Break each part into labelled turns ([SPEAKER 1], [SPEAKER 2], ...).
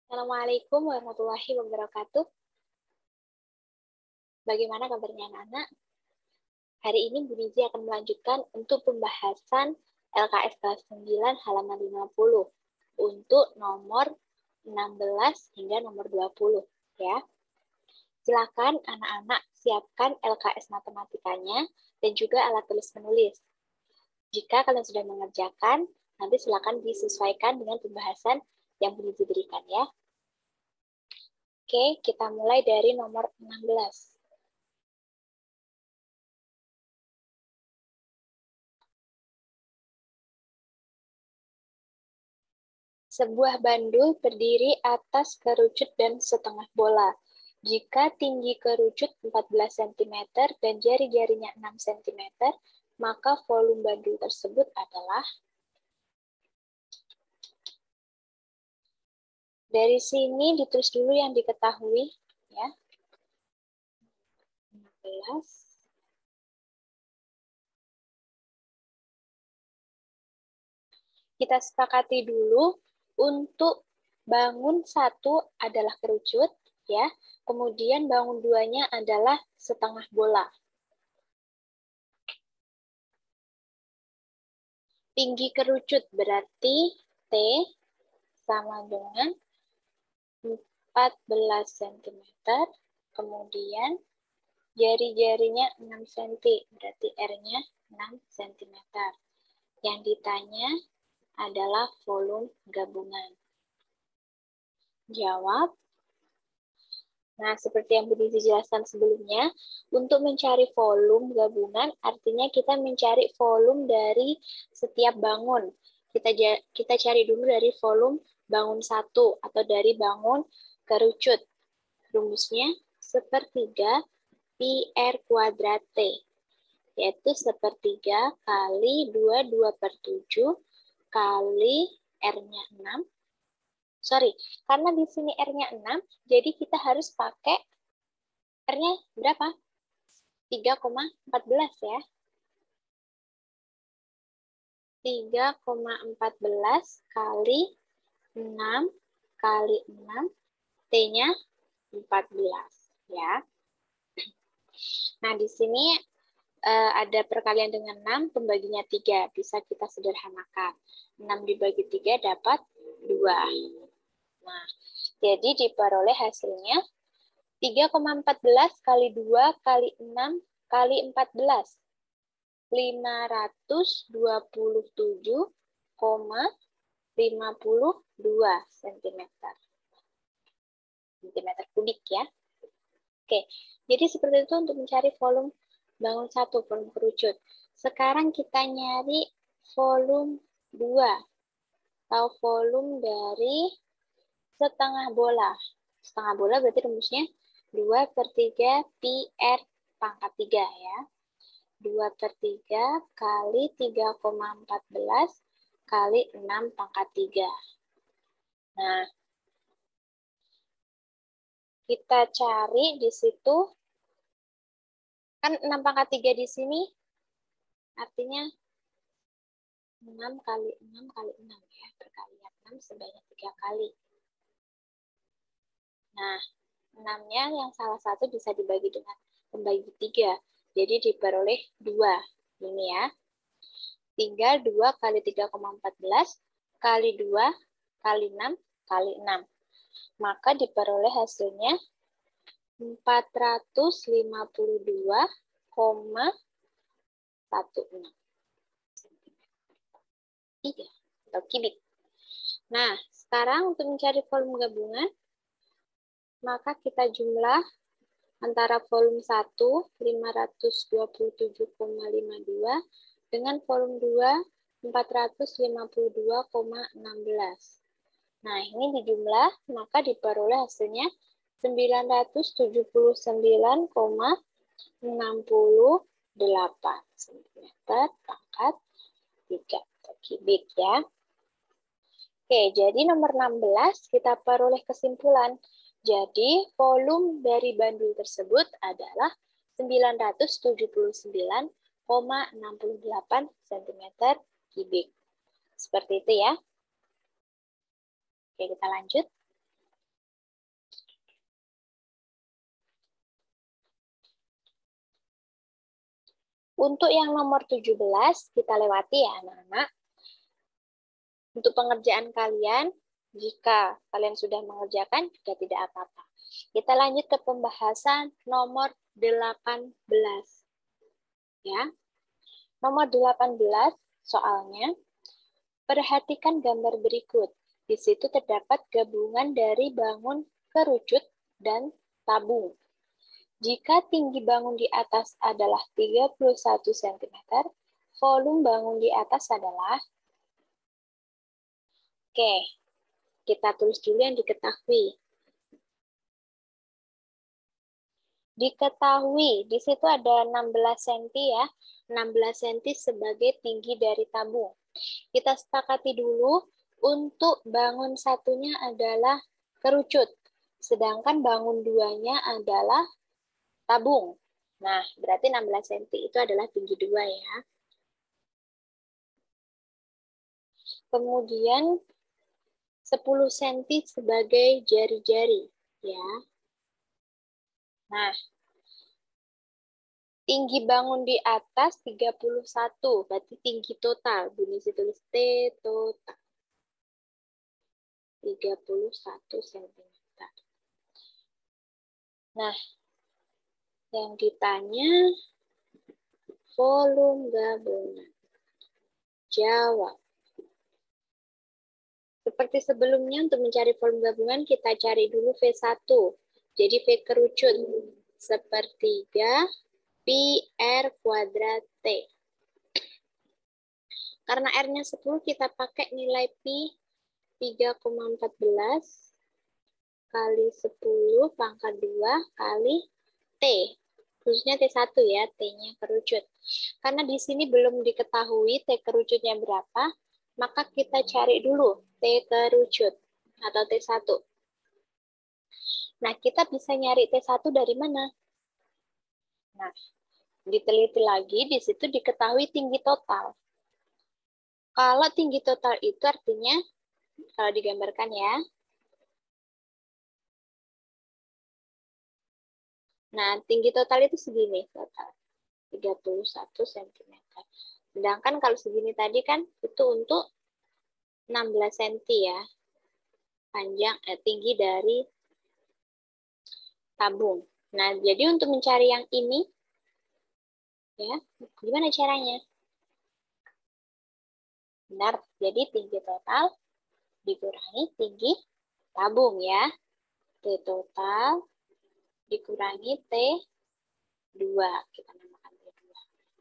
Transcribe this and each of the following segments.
[SPEAKER 1] Assalamualaikum warahmatullahi wabarakatuh. Bagaimana kabarnya anak-anak? Hari ini Bu Nizi akan melanjutkan untuk pembahasan LKS kelas 9 halaman 50 untuk nomor 16 hingga nomor 20 ya. Silakan anak-anak siapkan LKS matematikanya dan juga alat tulis menulis. Jika kalian sudah mengerjakan, nanti silakan disesuaikan dengan pembahasan yang Bu Nizi berikan ya. Oke, kita mulai dari nomor 16. Sebuah bandul berdiri atas kerucut dan setengah bola. Jika tinggi kerucut 14 cm dan jari-jarinya 6 cm, maka volume bandul tersebut adalah... Dari sini ditulis dulu yang diketahui ya. 16. Kita sepakati dulu untuk bangun 1 adalah kerucut ya. Kemudian bangun 2-nya adalah setengah bola. Tinggi kerucut berarti T sama dengan 14 cm. Kemudian jari-jarinya 6 cm, berarti R-nya 6 cm. Yang ditanya adalah volume gabungan. Jawab. Nah, seperti yang Bu Nizi jelaskan sebelumnya, untuk mencari volume gabungan, artinya kita mencari volume dari setiap bangun. Kita cari dulu dari volume bangun 1 atau dari bangun kerucut. Rumusnya sepertiga pi R kuadrat T, yaitu sepertiga kali 2/7 kali R-nya 6. Sorry, karena di sini R-nya 6, jadi kita harus pakai R-nya berapa? 3,14 ya. 3,14 kali 6 kali 6, T-nya 14 ya. Nah, di sini ada perkalian dengan 6, pembaginya 3. Bisa kita sederhanakan. 6 dibagi 3 dapat 2. Nah, jadi diperoleh hasilnya 3,14 kali 2 kali 6 kali 14. 527,52 cm. Cm kubik ya. Oke, jadi seperti itu untuk mencari volume bangun 1, volume kerucut. Sekarang kita nyari volume 2, atau volume dari setengah bola. Setengah bola berarti rumusnya 2/3 pi R pangkat 3 ya. 2/3 kali 3,14 kali 6 pangkat 3. Nah, kita cari di situ, kan 6 pangkat 3 di sini, artinya 6 kali 6 kali 6 ya, perkalian 6 sebanyak 3 kali. Nah, 6-nya yang salah satu bisa dibagi dengan pembagi 3. Jadi diperoleh 2. Ini ya. Tinggal 2 kali 3,14 kali 2 kali 6 kali 6. Maka diperoleh hasilnya 452,16 3 atau kubik. Nah, sekarang untuk mencari volume gabungan, maka kita jumlah antara volume 1, 527,52, dengan volume 2, 452,16. Nah, ini dijumlah, maka diperoleh hasilnya 979,68 cm pangkat 3 atau kubik ya. Oke, jadi nomor 16 kita peroleh kesimpulan. Jadi volume dari bandul tersebut adalah 979,68 cm kubik. Seperti itu ya. Oke, kita lanjut. Untuk yang nomor 17, kita lewati ya anak-anak. Untuk pengerjaan kalian, jika kalian sudah mengerjakan, juga tidak apa-apa. Kita lanjut ke pembahasan nomor 18. Ya. Nomor 18, soalnya, perhatikan gambar berikut. Di situ terdapat gabungan dari bangun, kerucut, dan tabung. Jika tinggi bangun di atas adalah 31 cm, volume bangun di atas adalah... Oke, kita tulis dulu yang diketahui. Diketahui, di situ ada 16 cm ya. 16 cm sebagai tinggi dari tabung. Kita sepakati dulu, untuk bangun satunya adalah kerucut. Sedangkan bangun duanya adalah tabung. Nah, berarti 16 cm itu adalah tinggi dua ya. Kemudian 10 cm sebagai jari-jari ya. Nah, tinggi bangun di atas 31, berarti tinggi total. Bunyi tulis T total. 31 cm. Nah, yang ditanya volume gabungan. Jawab. Seperti sebelumnya, untuk mencari volume gabungan, kita cari dulu V1. Jadi V kerucut, sepertiga pi R kuadrat T. Karena R-nya 10, kita pakai nilai pi 3,14 kali 10 pangkat 2 kali T. Khususnya T1 ya, T-nya kerucut. Karena di sini belum diketahui T kerucutnya berapa, maka kita cari dulu T kerucut atau T1. Nah, kita bisa nyari T1 dari mana? Nah, diteliti lagi, di situ diketahui tinggi total. Kalau tinggi total itu artinya, kalau digambarkan ya, nah tinggi total itu segini, total 31 cm. Sedangkan kalau segini tadi kan, itu untuk 16 cm ya, panjang tinggi dari tabung. Nah, jadi untuk mencari yang ini, ya, gimana caranya? Benar, jadi tinggi total dikurangi tinggi tabung ya. T total dikurangi T2. Kita namakan T2.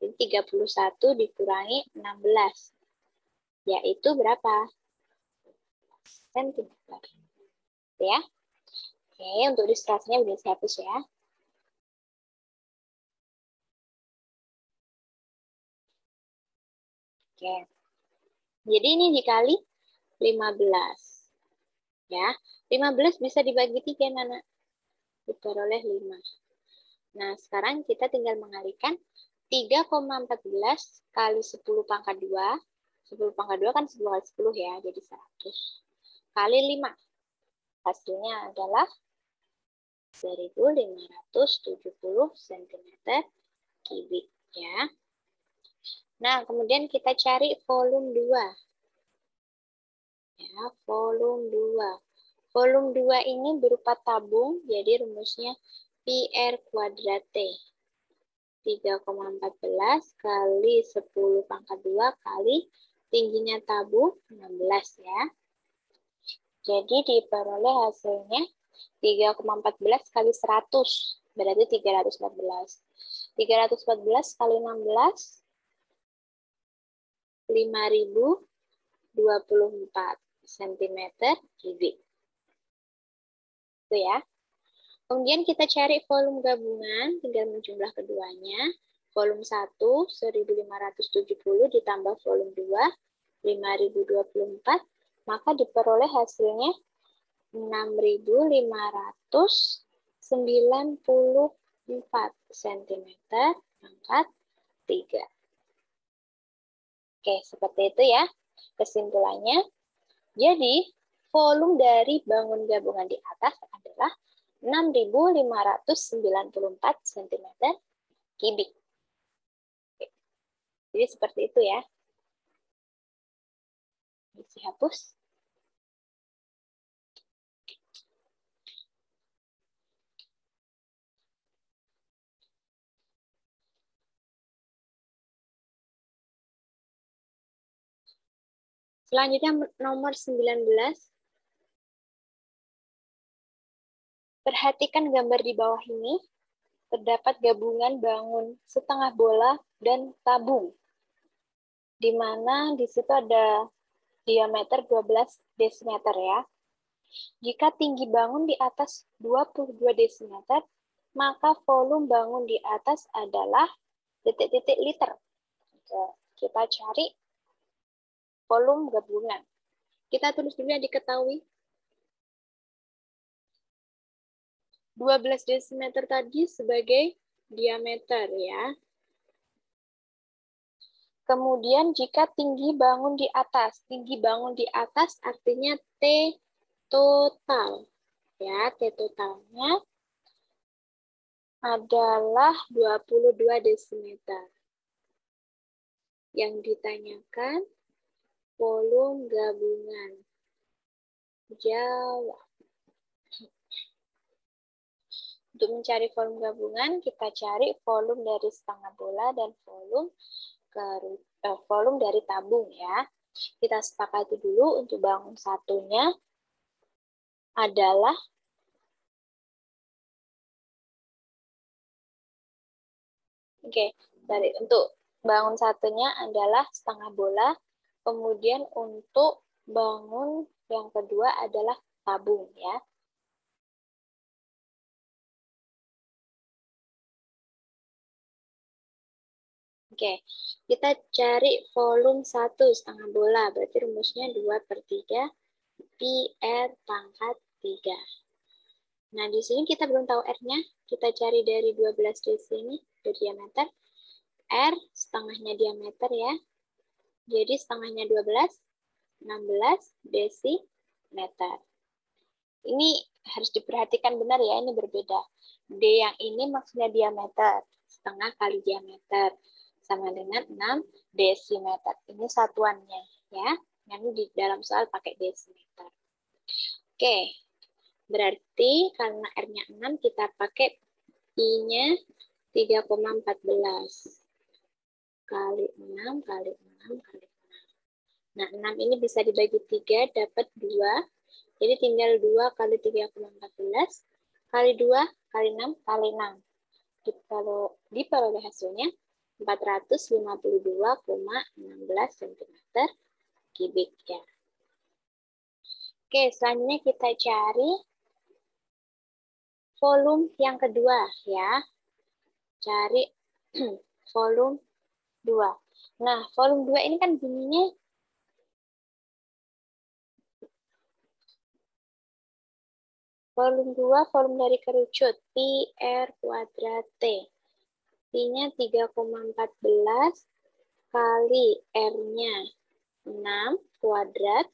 [SPEAKER 1] Jadi 31 dikurangi 16. Yaitu berapa? Sentimeter. Ya. Oke, untuk ilustrasinya udah saya hapus ya. Oke. Jadi ini dikali 15. Ya. 15 bisa dibagi 3, Nana. Diperoleh 5. Nah, sekarang kita tinggal mengalihkan 3,14 kali 10 pangkat 2. 10 pangkat 2 kan 10 kali 10 ya, jadi 100. Kali 5. Hasilnya adalah 1570 cm kubik ya. Nah, kemudian kita cari volume 2. Ya, volume 2. Volume 2 ini berupa tabung, jadi rumusnya pi R kuadrat T. 3,14 kali 10 pangkat 2 kali tingginya tabung 16 ya. Jadi diperoleh hasilnya 3,14 kali 100, berarti 314. 314 kali 16, 5024 cm kubik. Itu ya. Kemudian kita cari volume gabungan, tinggal menjumlah keduanya. Volume 1, 1570 ditambah volume 2, 5024, maka diperoleh hasilnya 6594 cm pangkat 3. Oke, seperti itu ya. Kesimpulannya, jadi volume dari bangun gabungan di atas adalah 6594 cm kubik. Jadi seperti itu ya. Bisa hapus. Selanjutnya nomor 19. Perhatikan gambar di bawah ini. Terdapat gabungan bangun setengah bola dan tabung. Di mana di situ ada diameter 12 desimeter ya. Jika tinggi bangun di atas 22 desimeter, maka volume bangun di atas adalah titik-titik liter. Oke, kita cari volume gabungan. Kita tulis dulu yang diketahui. 12 desimeter tadi sebagai diameter ya. Kemudian jika tinggi bangun di atas. Tinggi bangun di atas artinya T total. Ya, T totalnya adalah 22 desimeter. Yang ditanyakan volume gabungan. Jawab. Untuk mencari volume gabungan, kita cari volume dari setengah bola dan volume dari tabung ya. Kita sepakati dulu untuk bangun satunya adalah untuk bangun satunya adalah setengah bola, kemudian untuk bangun yang kedua adalah tabung ya. Oke, kita cari volume 1 setengah bola, berarti rumusnya 2/3 pi R pangkat 3. Nah, di sini kita belum tahu R-nya, kita cari dari 12 di sini, dari diameter. R setengahnya diameter ya, jadi setengahnya 12, 16 desimeter. Ini harus diperhatikan benar ya, ini berbeda. D yang ini maksudnya diameter, setengah kali diameter, sama dengan 6 desimeter. Ini satuannya ya, yang di dalam soal pakai desimeter. Oke, berarti karena R-nya 6, kita pakai I-nya 3,14. Kali 6, kali 6, kali 6. Nah, 6 ini bisa dibagi 3, dapat 2. Jadi tinggal 2 kali 3,14, kali 2, kali 6, kali 6. Kalau diperoleh hasilnya 452,16 cm kubik ya. Oke, selanjutnya kita cari volume yang kedua ya. Cari volume 2. Nah, volume 2 ini kan bunyinya volume 2, volume dari kerucut pi R kuadrat T. Pi-nya 3,14 kali R-nya 6 kuadrat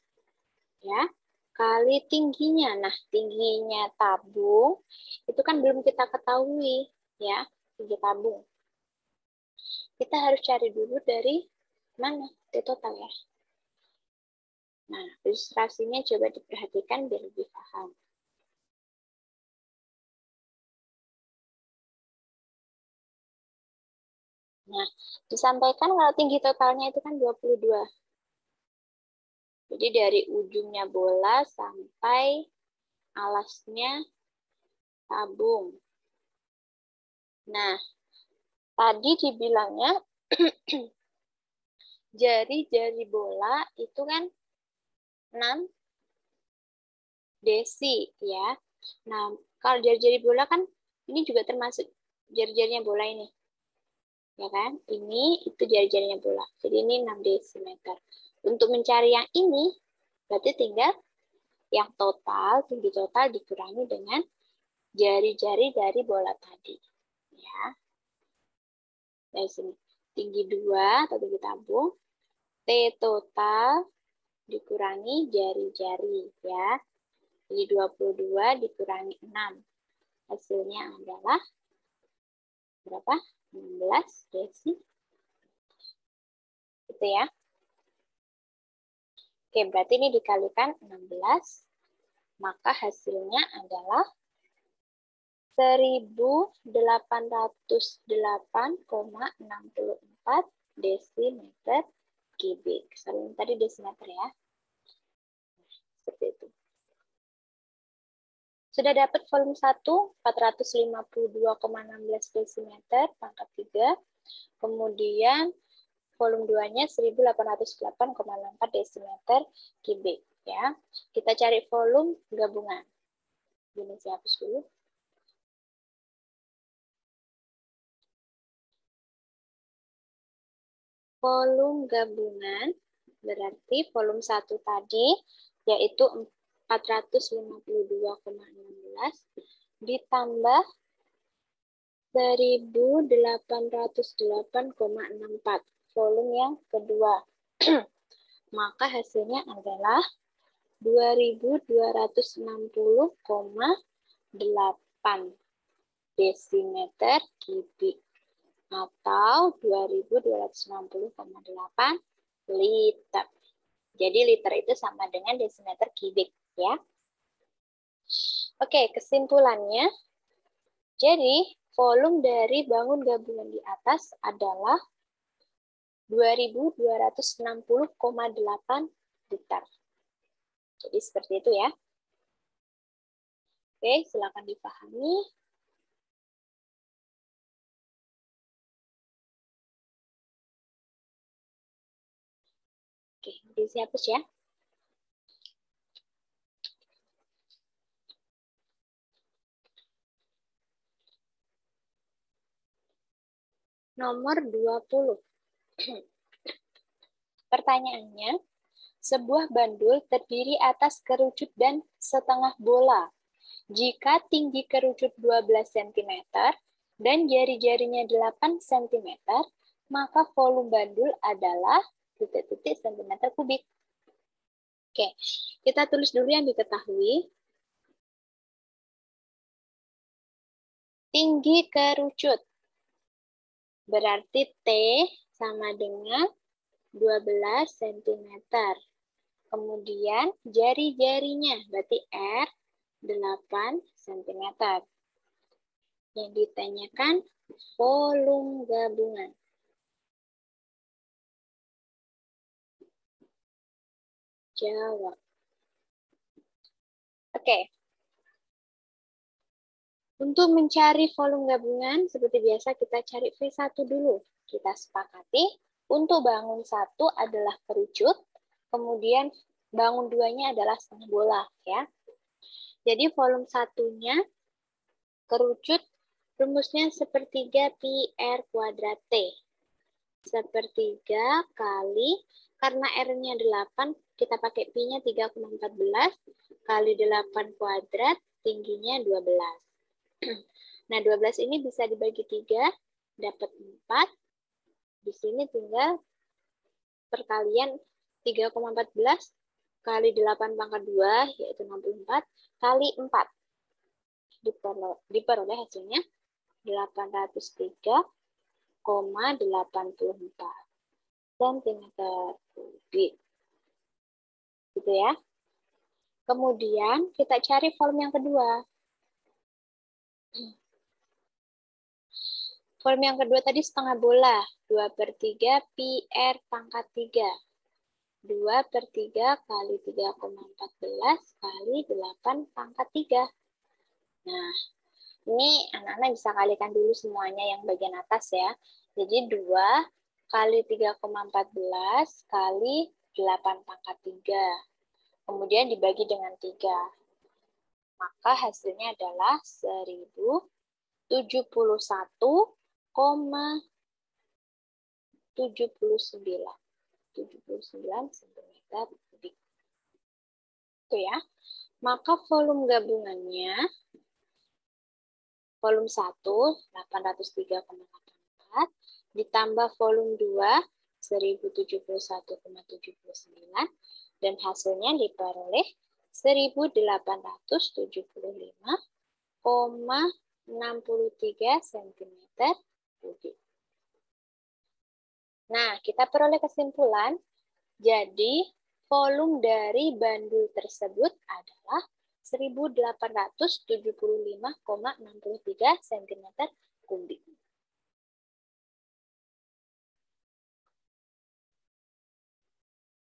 [SPEAKER 1] ya, kali tingginya. Nah, tingginya tabung itu kan belum kita ketahui ya, tinggi tabung. Kita harus cari dulu dari mana? T total ya. Nah, ilustrasinya coba diperhatikan biar lebih paham. Nah, disampaikan kalau tinggi totalnya itu kan 22. Jadi dari ujungnya bola sampai alasnya tabung. Nah, tadi dibilangnya jari-jari bola itu kan 6 desi ya. Nah, kalau jari-jari bola kan ini juga termasuk jari-jarinya bola ini. Ya kan? Ini itu jari-jarinya bola. Jadi ini 6 desimeter. Untuk mencari yang ini berarti tinggal yang total, tinggi total dikurangi dengan jari-jari dari bola tadi. Ya. Dari sini. Tinggi 2 atau tinggi tabung. T total dikurangi jari-jari ya. Jadi 22 dikurangi 6. Hasilnya adalah berapa? 16 desi. Gitu ya. Oke, berarti ini dikalikan 16, maka hasilnya adalah 1808,64 desimeter kubik. Sorry, tadi desimeter ya. Seperti itu. Sudah dapat volume 1, 452,16 desimeter pangkat 3. Kemudian volume 2-nya 1808,64 desimeter kubik. Ya. Kita cari volume gabungan. Ini saya hapus dulu. Volume gabungan berarti volume 1 tadi yaitu 452,16 ditambah 1808,64 volume yang kedua. Maka hasilnya adalah 2260,8 desimeter kubik atau 2260,8 liter. Jadi liter itu sama dengan desimeter kubik ya. Oke, kesimpulannya. Jadi volume dari bangun gabungan di atas adalah 2260,8 liter. Jadi seperti itu ya. Oke, silakan dipahami. Oke, dihapus ya. Nomor 20. Pertanyaannya, sebuah bandul terdiri atas kerucut dan setengah bola. Jika tinggi kerucut 12 cm dan jari-jarinya 8 cm, maka volume bandul adalah titik-titik cm kubik. Oke, kita tulis dulu yang diketahui. Tinggi kerucut berarti T sama dengan 12 cm. Kemudian jari-jarinya berarti R 8 cm. Yang ditanyakan volume gabungan. Jawab. Oke. Untuk mencari volume gabungan, seperti biasa kita cari V1 dulu. Kita sepakati, untuk bangun 1 adalah kerucut, kemudian bangun 2-nya adalah setengah bola. Ya. Jadi volume 1-nya kerucut, rumusnya sepertiga pi R kuadrat T. Sepertiga kali, karena R-nya 8, kita pakai pi-nya 3,14, kali 8 kuadrat, tingginya 12. Nah, 12 ini bisa dibagi 3, dapat 4. Di sini tinggal perkalian 3,14 kali 8 pangkat 2, yaitu 64, kali 4. Diperoleh hasilnya 803,84 cm kubik. Gitu ya. Kemudian kita cari volume yang kedua. Volume yang kedua tadi setengah bola. 2/3 pi R pangkat 3. 2/3 kali 3,14 kali 8 pangkat 3. Nah, ini anak-anak bisa kalikan dulu semuanya yang bagian atas ya. Jadi 2 kali 3,14 kali 8 pangkat 3. Kemudian dibagi dengan 3. Maka hasilnya adalah 1071,79 cm kubik. Itu ya. Maka volume gabungannya, volume 1, 803,84, ditambah volume 2, 1071,79, dan hasilnya diperoleh 1875,63 cm kubik. Nah, kita peroleh kesimpulan, jadi volume dari bandul tersebut adalah 1875,63 cm kubik.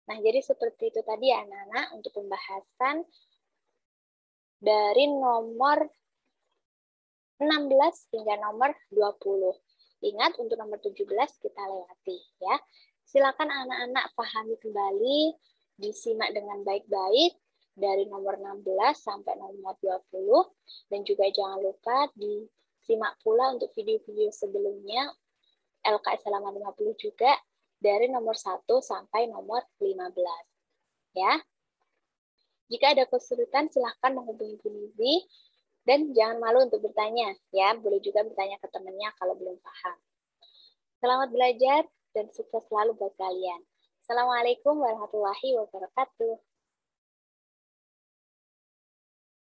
[SPEAKER 1] Nah, jadi seperti itu tadi ya anak-anak untuk pembahasan dari nomor 16 hingga nomor 20. Ingat untuk nomor 17 kita lewati ya. Silakan anak-anak pahami kembali, disimak dengan baik-baik dari nomor 16 sampai nomor 20 dan juga jangan lupa disimak pula untuk video-video sebelumnya LKS halaman 50 juga dari nomor 1 sampai nomor 15 ya. Jika ada kesulitan silahkan menghubungi Bu Nizi. Dan jangan malu untuk bertanya, ya. Boleh juga bertanya ke temannya kalau belum paham. Selamat belajar dan sukses selalu buat kalian. Assalamualaikum warahmatullahi wabarakatuh.